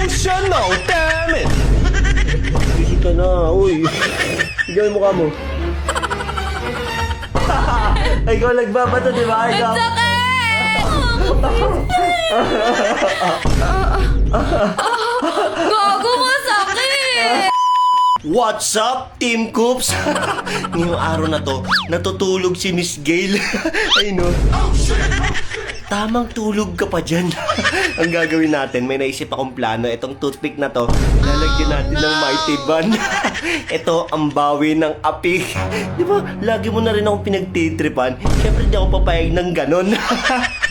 Emotional damage! Busy ka na, uy. Tignan yung mukha mo. Ikaw nagbabato, di ba? Ikaw. Ang sakit! Gago, masakit! What's up, Team Coops? Ngayong araw na to, natutulog si Miss Gail. Ay no. Tamang tulog ka pa dyan. Ang gagawin natin, may naisip akong plano. Itong toothpick na to, lalagyan natin ng Mighty Bun. Ito ang bawi ng api. Di ba, lagi mo na rin akong pinagtitripan. Siyempre, di ako papayag ng ganon.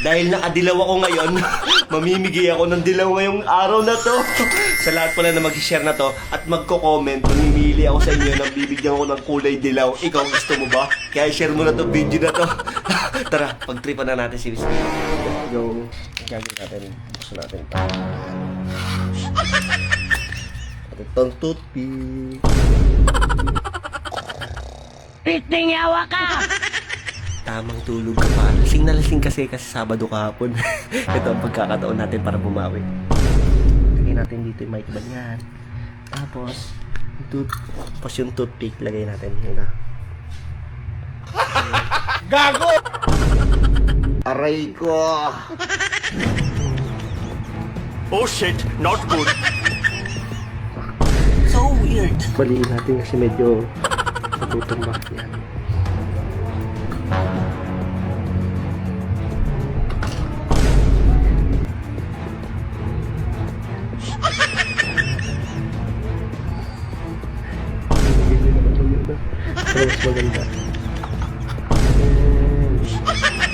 Dahil nakadilaw ako ngayon, mamimigay ako ng dilaw ngayong araw na to. Sa lahat pala na mag-share na to at magko-comment, mamimili ako sa inyo ng bibigyan ko ng kulay dilaw. Ikaw, gusto mo ba? Kaya share mo na to video na to. Tara, pagtripan na natin si Miss Gail. Let's go. Gagawin natin. Buksan natin ito. At itong toothpick. Pisting yawa ka! Tamang tulog ka pa. Lasing na lasing kasi Sabado kahapon. Ito ang pagkakataon natin para bumawi. Lagay natin dito yung mic band yan. Tapos yung toothpick, lagay natin. Yun na. Gago! Aray ko! Oh shit, not good. So weird! Baliin natin kasi medyo matutumba yan. Pero mas maganda.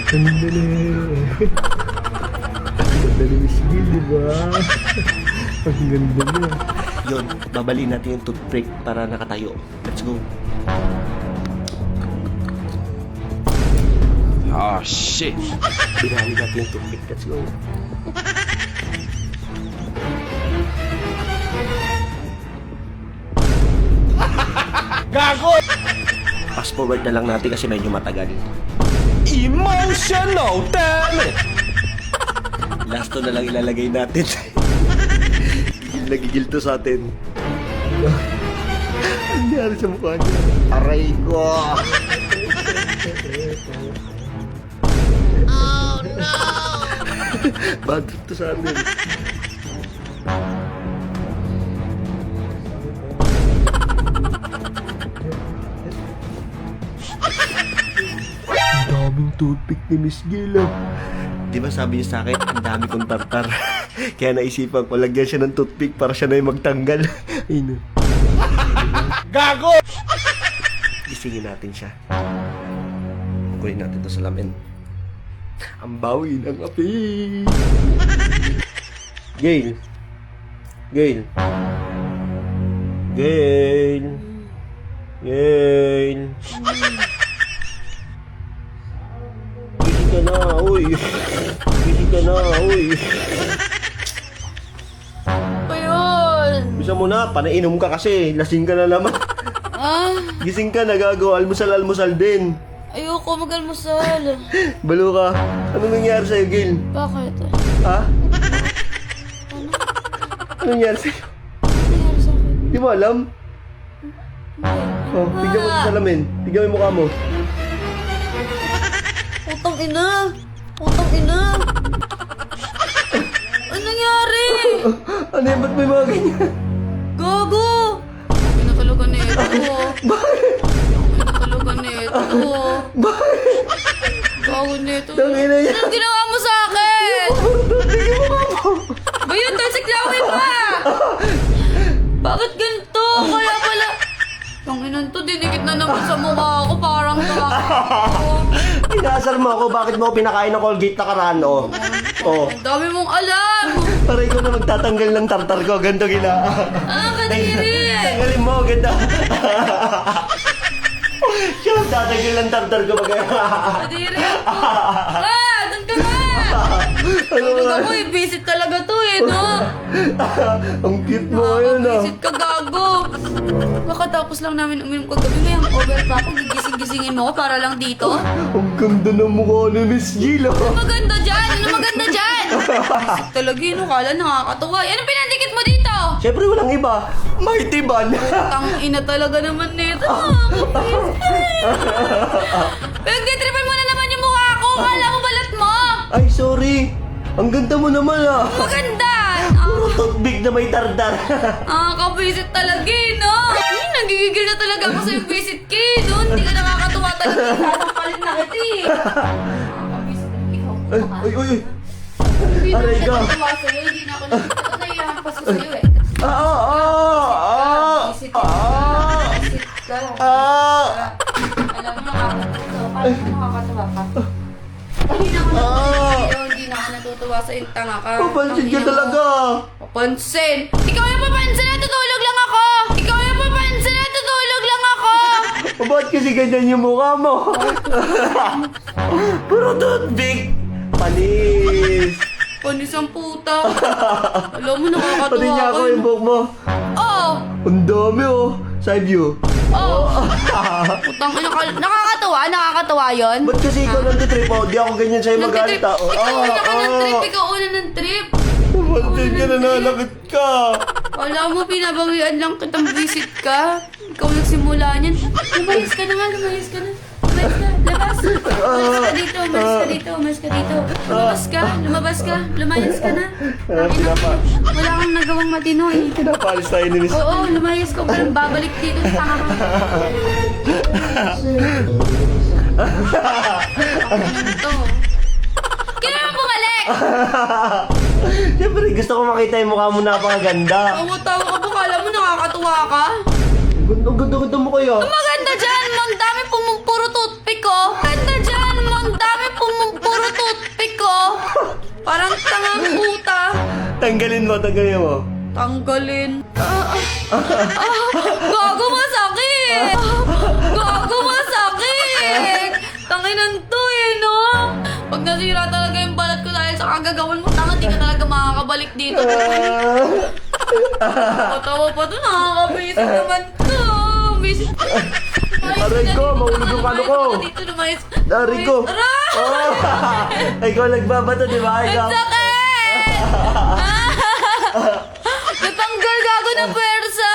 Ang ganda na. Ang ganda ni Miss Gail, diba? Ang ganda na. Yun, babaliin natin yung toothpick para nakatayo. Let's go. Oh shit. Binali natin yung toothpick. Let's go. Gago! Fast forward na lang natin kasi medyo matagal. Emotional damage! Last to na lang ilalagay natin. Gigil na gigil to sa atin. Ang nangyari sa mukha niya. Aray ko! Oh no! Bad trip to sa atin. Ang daming toothpick ni Miss Gail. Di ba sabi niya sa akin, ang dami kong tartar. Kaya naisipan ko, lagyan siya ng toothpick para siya na yung magtanggal. Ayun. Gago! Gisingin natin siya. Kunin natin to sa lamin. Ang bawi ng api. Gail. Gail. Gail. Gail. Busy ka na, uy. Busy ka na, uy. Ayun! Bisa mo na, panainom ka kasi. Lasing ka na naman. Ah, Gising ka, nagago. Almusal din. ayoko mag-almusal. Balo ka. Anong nangyari sa'yo, Gail? Bakit? Ha? Anong nangyari sa'yo? Ano nangyari sa akin? Di mo alam? Hindi. Oh, tignan mo sa salamin. Tignan mo yung mukha mo. Putang ina! Putang ina! Ano nangyari? Ano yan? Ba't may mga ganyan? Gago! Ang na talaga nito. Bakit? Ang na talaga nito. Bakit? Gago nito. Tangina yan. Anong ginawa mo sa akin? Tignan mo mukha mo. Bayan, talsik lawin pa! Bakit ganito? Kaya pala... Ang inan to, dinikit na naman sa mukha ako. Parang gago. Inaasar mo ako. Bakit mo ako pinakain ng Colgate na karaan, oh? Oh. Ang dami mong alam! Para ikaw na magtatanggal ng tartar ko. Ganto gina. Ah, kadiri! Tanggalin mo, ganda. Siya magtatanggal ng tartar ko. Kadiri ako! Ah! Doon ka na! Ano Tulog ba? ako, visit talaga to eh, no? Ang cute mo ngayon, ah. Visit ka, gago! Kakatapos lang namin uminom kagabi. Ngayong over pa ako, gigising-gisingin mo ako para lang dito. Ang ganda ng mukha ni Miss Gila. Ano maganda dyan? Ano maganda dyan? Visit talaga yun, kala nakakatuwa. Anong pinandikit mo dito? Siyempre walang iba. Mighty Ban. Tangina talaga naman nito. Pagtitripan mo na naman yung mukha ko. Kala mo balat mo. Ay, sorry. Ang ganda mo naman ah. Maganda. Puro toothpick na may tardar. Kabisit talaga eh, no? Nagigigil na talaga ako sa yung visit kay, no? Hindi ka nakakatuwa talaga. Sasampalin na kita eh. Kabisit. Ikaw. Ay, ay, ay. Hindi na Aray ako ka. natuwa sa'yo. Hindi na ako natuwa. Naiyahan pa sa'yo eh. Visit ka. Visit ka. Alam mo, nakakatuwa. Paano mo nakakatuwa ka? Hindi na ako natutuwa sa'yo. Hindi na ako natutuwa sa'yo. Tanga ka. Papansin ka talaga. Papansin? Ikaw yung papansin, natutulog lang ako! Ikaw yung papansin, natutulog lang ako! Ba't kasi ganyan yung mukha mo? Puro toothpick. Panis. Panis ang puta. Alam mo, nakakatuwa Pati niya ako yung buhok mo. Oo! Ang dami oh. Side view. Oo! Putang ina ka. Nakakatuwa yun? Ba't kasi ikaw nagtitrip oh? Di ako ganyan sa'yo magalit ah. Ikaw una ka ng trip, ikaw una ng trip. Papansin ka, nananakit ka. Wala mo, pinabawian lang kitang visit ka. Ikaw nagsimula niyan. Lumayas ka na nga, lumayas ka na. Lumayas ka, labas. Umalis ka dito, umalis ka dito, umalis ka dito. Lumabas ka, lumayas ka na. Wala kang nagawang matino eh. Pinapalis tayo ni Miss. Oo, lumayas ka, parang babalik dito sa tanga ka. Ito. Kailan mo bumalik? Siyempre, gusto ko makita yung mukha mo napakaganda. Tawa ka ba? Kala mo nakakatuwa ka? Ang ganda-ganda mo kaya. Maganda dyan! Ang dami pumupuro toothpick ko! Maganda dyan! Ang dami pumupuro toothpick ko! Parang tangang puta! Tanggalin mo. Tanggalin. Gago, masakit! Gago, masakit! Tanginan to eh, no? Pag nasira talaga yung balat ko dahil sa kagagawan mo, tanga, di ka talaga makakabalik dito. Patawa pa to, nakakabisit naman to. Bisit. Aray ko, mahulog yung kano ko. Dito, lumayas. Aray ko. Aray! Oh, ikaw nagbabato, di ba? Ang Ikaw. sakit! Natanggal gago ng pwersa!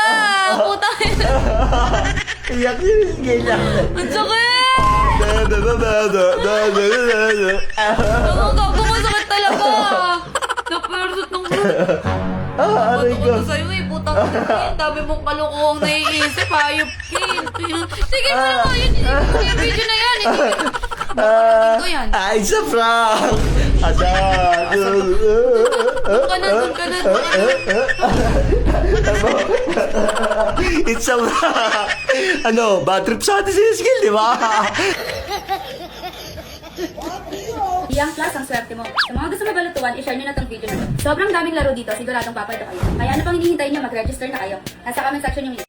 Puta ina. Iyak si Miss Gaya. Ang sakit! Ang gago, masakit talaga! Napwersat ng Aray ko. Bato ko sa'yo eh, putang ina. Dami mong kalukuhang naiisip, hayop kin. Sige mo na, yung video na yan. Bakit ko yan? Ay, sa prank. Asan? Doon ka na. It's a prank. Ano, bad trip sa atin si Skill, di ba? Yang Plus ang swerte mo. Sa mga gusto mabalutuan, i-share nyo na tong video na to. Sobrang daming laro dito, siguradong papayto kayo. Kaya ano pang hinihintay nyo, mag-register na kayo. Nasa comment section yung